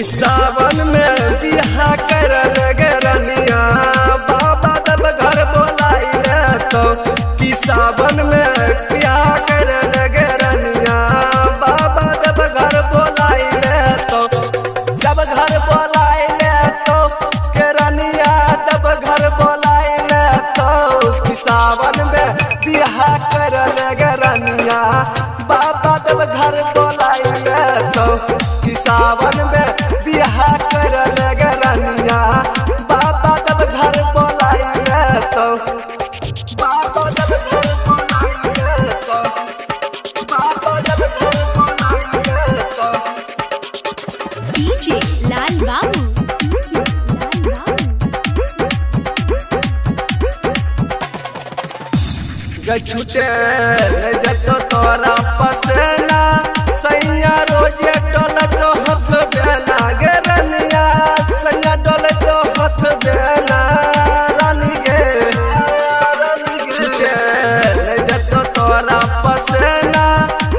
सावन में बिहा कर लगे रनिया बाबा तब घर बोलाइले तो कि सावन में बिहा कर लगे रनिया बाबा तब घर बोलाइले तो जब घर बोलाइले तो के रनिया तब घर बोलाइले तो कि सावन में बिहा कर लगे रनिया बाबा तब घर बोलाइले तो कि सावन में बिहा कर लगे रनिया बाबा तब घर बोलाइले तो बाबा तब घर बोलाइले तो बाबा तब घर बोलाइले तो डीजे लाल बाबू छुटे जतो तोरा पसेना सैया रोजे डोल तो हथ बेना गे रनिया सैया डोल तो हथ बेना रानी गे छुटे जतो तोरा पसेना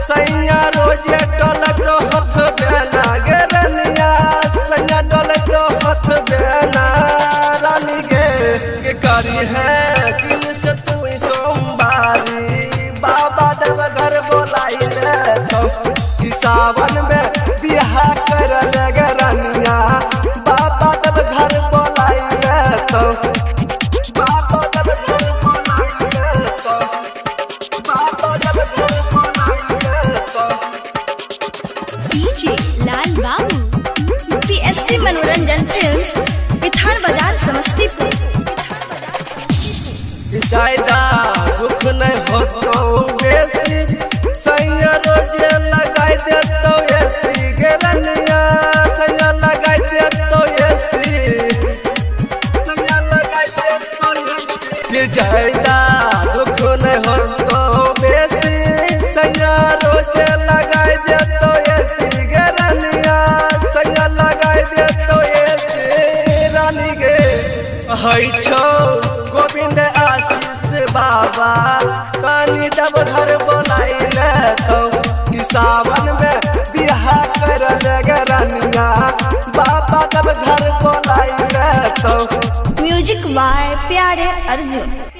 सैया रोजे डोल तो हथ बेना गे रनिया सैया डोल तो हथ बेना रानी गे करी है दिन से तू बाबा तब घर बोलाइले तो कि सावन में बिहा कर लगे रनिया बाबा तब घर बोलाइले तो बाबा तब घर बोलाइले तो बाबा तब घर बोलाइले तो डीजे लाल बाबू पीएसपी मनोरंजन फिल्म्स बिथान बाजार समस्तीपुर ज्यादा दुख नहीं हो तो बेसी सैया रोजे लगाई दे तो ऐसी गे रनिया सैया लगाई दे तो ऐसी सैया लगाई दे तो ऐसी ज्यादा दुख नहीं हो तो बेसी सैया रोजे लगाई दे तो ऐसी गे रनिया सैया लगाई दे तो ऐसी रानी गे हई छो गोविंद आशीष बाबा तानी तब घर बोलाइले तो कि सावन में बिहा कर लगे रनिया बाबा तब घर बोलाइले तो म्यूजिक बाय प्यारे अर्जुन।